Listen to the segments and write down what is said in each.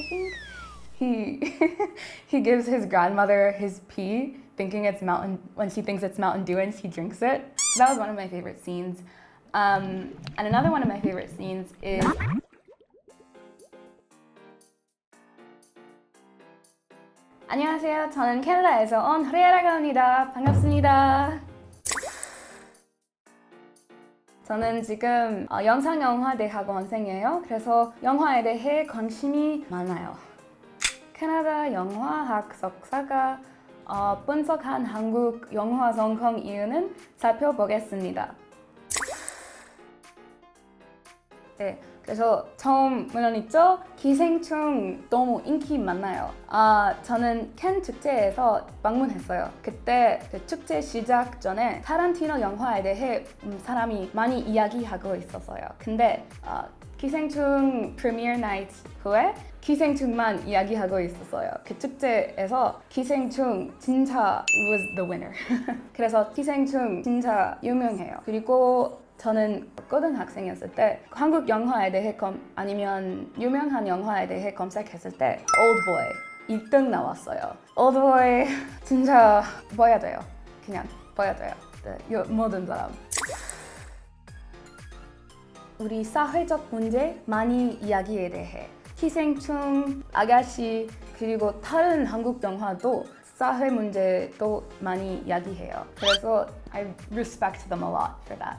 think. He he gives his grandmother his pee, thinking it's mountain when she thinks it's Mountain Dew, and she drinks it. That was one of my favorite scenes. And another one of my favorite scenes is 안녕하세요. 저는 캐나다에서 온 호리아라고 합니다. 반갑습니다. 저는 지금 영상영화대학원생이에요. 그래서 영화에 대해 관심이 많아요. 캐나다 영화학 석사가 분석한 한국 영화 성공 이유는 살펴보겠습니다. 네, 그래서 처음 물론 있죠. 기생충 너무 인기 많나요? 저는 캔 축제에서 방문했어요. 그때 그 축제 시작 전에 타란티노 영화에 대해 사람이 많이 이야기하고 있었어요. 근데 기생충 프리미어 나이트 후에 기생충만 이야기하고 있었어요. 그 축제에서 기생충 진짜 was the winner. 그래서 기생충 진짜 유명해요. 그리고 저는 고등학생이었을 때 한국 영화에 대해 아니면 유명한 영화에 대해 검색했을 때 올드보이 1등 나왔어요. 올드보이 진짜 봐야 돼요. 그냥 봐야 돼요. 네, 모든 사람. 우리 사회적 문제 많이 이야기에 대해 기생충, 아가씨 그리고 다른 한국 영화도 사회 문제도 많이 이야기해요. 그래서 I respect them a lot for that.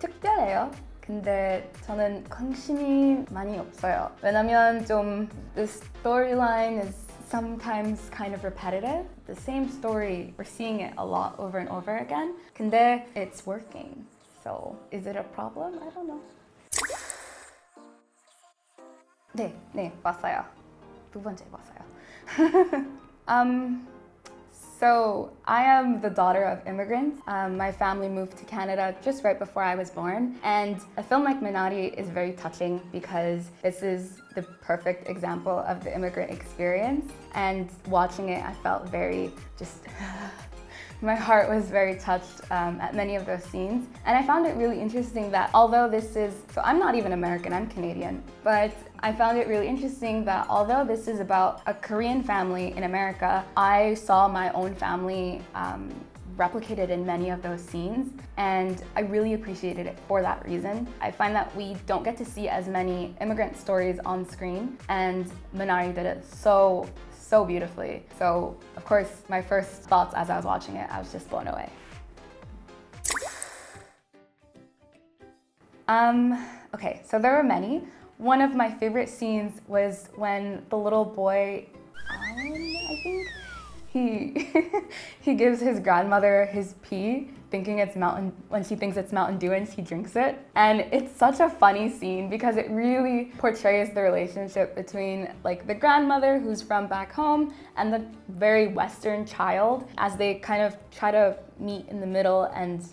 특별해요. 근데 저는 관심이 많이 없어요. 왜냐면 좀 the storyline is sometimes kind of repetitive. The same story, we're seeing it a lot over and over again. 근데 it's working. So is it a problem? I don't know. 네, 봤어요. 두 번째 봤어요. So I am the daughter of immigrants. My family moved to Canada just right before I was born. And a film like Minari is very touching because this is the perfect example of the immigrant experience. And watching it, I felt very my heart was very touched at many of those scenes. And I found it really interesting that although so I'm not even American, I'm Canadian, but I found it really interesting that although this is about a Korean family in America, I saw my own family replicated in many of those scenes, and I really appreciated it for that reason. I find that we don't get to see as many immigrant stories on screen, and Minari did it so beautifully. So, of course, my first thoughts as I was watching it, I was just blown away. Okay, so there were many. One of my favorite scenes was when the little boy, I think, he gives his grandmother his pee, thinking it's when she thinks it's Mountain Dew, and she drinks it. And it's such a funny scene because it really portrays the relationship between like the grandmother who's from back home and the very Western child as they kind of try to meet in the middle and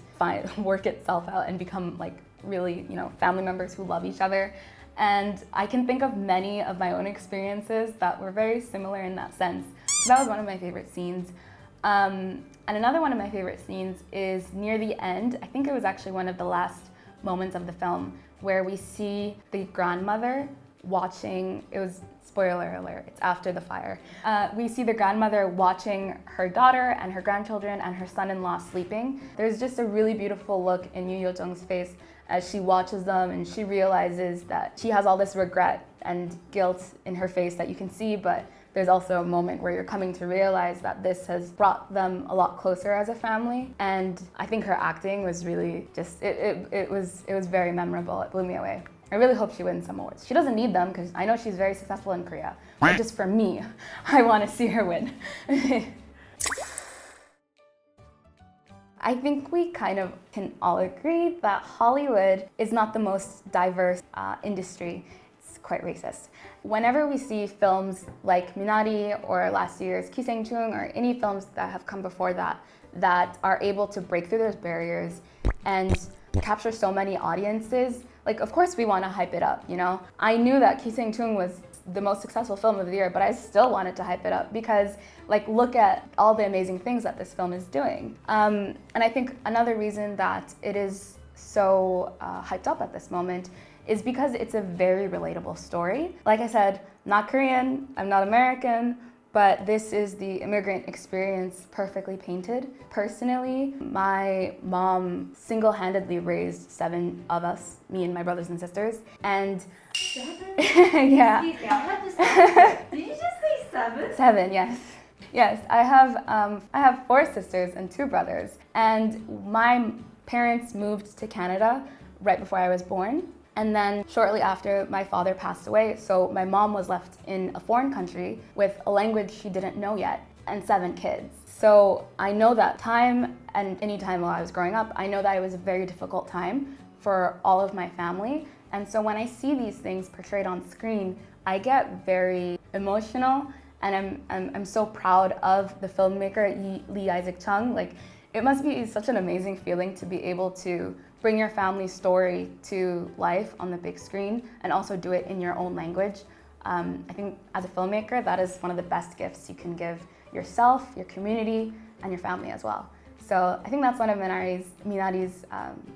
work itself out and become like really, family members who love each other. And I can think of many of my own experiences that were very similar in that sense. So that was one of my favorite scenes. And another one of my favorite scenes is near the end. I think it was actually one of the last moments of the film where we see the grandmother watching, it was spoiler alert, it's after the fire. We see the grandmother watching her daughter and her grandchildren and her son-in-law sleeping. There's just a really beautiful look in Yoo Yo-jung's face as she watches them and she realizes that she has all this regret and guilt in her face that you can see, but there's also a moment where you're coming to realize that this has brought them a lot closer as a family. And I think her acting was really it was very memorable. It blew me away. I really hope she wins some awards. She doesn't need them because I know she's very successful in Korea. But just for me, I want to see her win. I think we kind of can all agree that Hollywood is not the most diverse industry. It's quite racist. Whenever we see films like Minari or last year's Kisaeng-chung or any films that have come before that are able to break through those barriers and capture so many audiences, like of course we want to hype it up, I knew that Kisaeng-chung was the most successful film of the year, but I still wanted to hype it up because look at all the amazing things that this film is doing. And I think another reason that it is so hyped up at this moment is because it's a very relatable story. Like I said, not Korean, I'm not American, but this is the immigrant experience perfectly painted. Personally, my mom single-handedly raised 7 of us, me and my brothers and sisters, and 7? yeah. Excuse me, I have to stop. Did you just say 7? 7, yes. Yes, I have 4 sisters and 2 brothers, and my parents moved to Canada right before I was born. And then shortly after, my father passed away, so my mom was left in a foreign country with a language she didn't know yet, and 7 kids. So I know that time, and any time while I was growing up, I know that it was a very difficult time for all of my family. And so when I see these things portrayed on screen, I get very emotional, and I'm so proud of the filmmaker Lee Isaac Chung. Like, it must be such an amazing feeling to be able to bring your family's story to life on the big screen and also do it in your own language. I think as a filmmaker, that is one of the best gifts you can give yourself, your community, and your family as well. So I think that's one of Minari's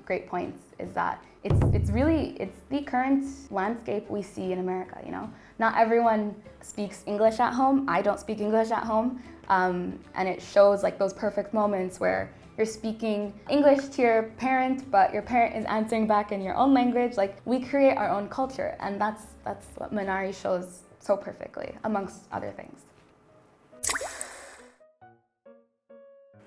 great points, is that it's the current landscape we see in America, you know? Not everyone speaks English at home. I don't speak English at home. And it shows like those perfect moments where you're speaking English to your parent, but your parent is answering back in your own language. Like, we create our own culture, and that's what Minari shows so perfectly, amongst other things.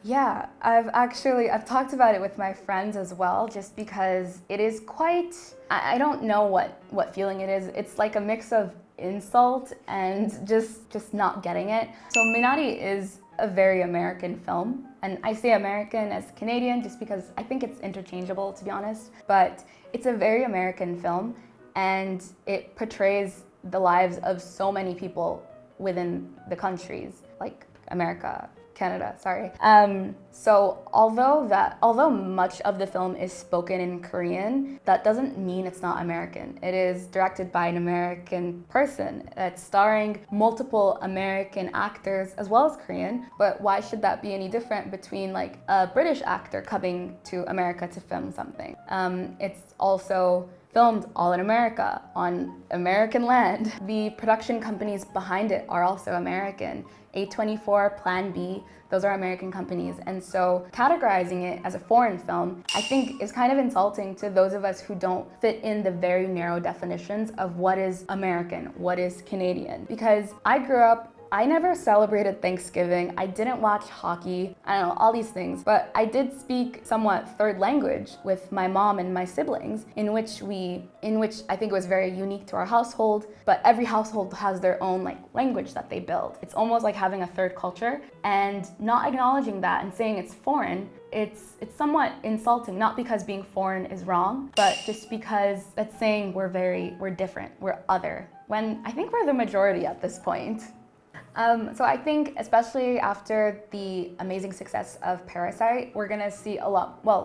Yeah, I've talked about it with my friends as well, just because it is quite, I don't know what feeling it is. It's like a mix of insult and just not getting it. So Minari is a very American film, and I say American as Canadian just because I think it's interchangeable, to be honest, but it's a very American film, and it portrays the lives of so many people within the countries, like America, Canada, sorry. So although much of the film is spoken in Korean, that doesn't mean it's not American. It is directed by an American person. It's starring multiple American actors as well as Korean, but why should that be any different between like a British actor coming to America to film something? It's also filmed all in America, on American land. The production companies behind it are also American. A24, Plan B, those are American companies. And so categorizing it as a foreign film, I think is kind of insulting to those of us who don't fit in the very narrow definitions of what is American, what is Canadian. Because I never celebrated Thanksgiving. I didn't watch hockey. I don't know, all these things. But I did speak somewhat third language with my mom and my siblings, in which I think it was very unique to our household. But every household has their own language that they build. It's almost like having a third culture, and not acknowledging that and saying it's foreign. It's somewhat insulting, not because being foreign is wrong, but just because it's saying we're different, we're other, when I think we're the majority at this point. So I think, especially after the amazing success of Parasite, we're gonna see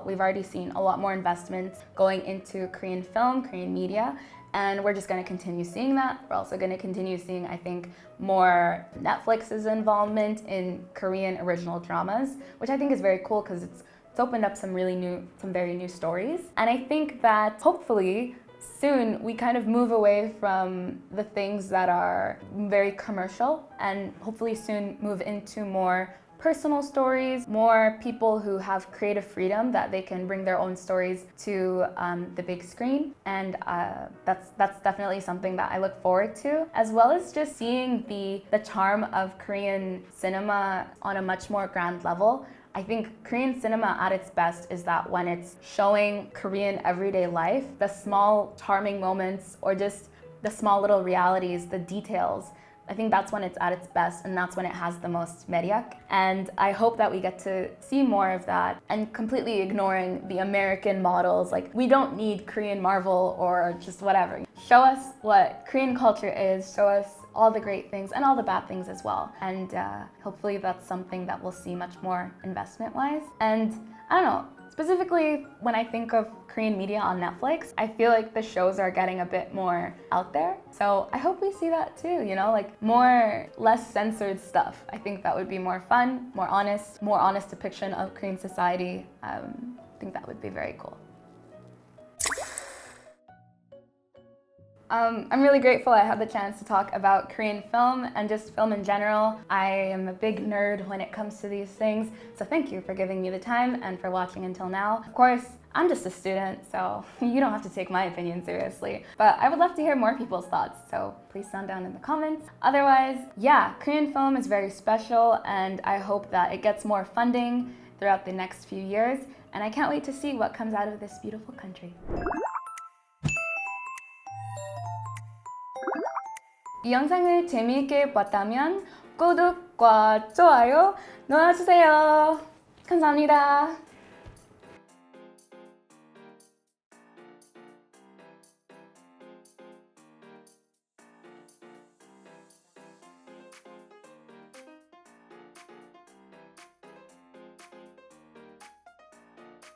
we've already seen a lot more investments going into Korean film, Korean media, and we're just gonna continue seeing that. We're also gonna continue seeing, I think, more Netflix's involvement in Korean original dramas, which I think is very cool because it's opened up some very new stories. And I think that hopefully soon we kind of move away from the things that are very commercial, and hopefully soon move into more personal stories, more people who have creative freedom that they can bring their own stories to the big screen. And that's definitely something that I look forward to, as well as just seeing the charm of Korean cinema on a much more grand level. I think Korean cinema at its best is that when it's showing Korean everyday life, the small charming moments, or just the small little realities, the details, I think that's when it's at its best, and that's when it has the most meryeok. And I hope that we get to see more of that, and completely ignoring the American models. Like, we don't need Korean Marvel or just whatever. Show us what Korean culture is, show us all the great things and all the bad things as well. And hopefully that's something that we'll see much more investment-wise. And I don't know, specifically when I think of Korean media on Netflix, I feel like the shows are getting a bit more out there. So I hope we see that too, less censored stuff. I think that would be more fun, more honest depiction of Korean society. I think that would be very cool. I'm really grateful I had the chance to talk about Korean film and just film in general. I am a big nerd when it comes to these things, so thank you for giving me the time and for watching until now. Of course, I'm just a student, so you don't have to take my opinion seriously, but I would love to hear more people's thoughts, so please sound down in the comments. Otherwise, yeah, Korean film is very special, and I hope that it gets more funding throughout the next few years, and I can't wait to see what comes out of this beautiful country. 이 영상을 재미있게 봤다면 구독과 좋아요 눌러주세요. 감사합니다.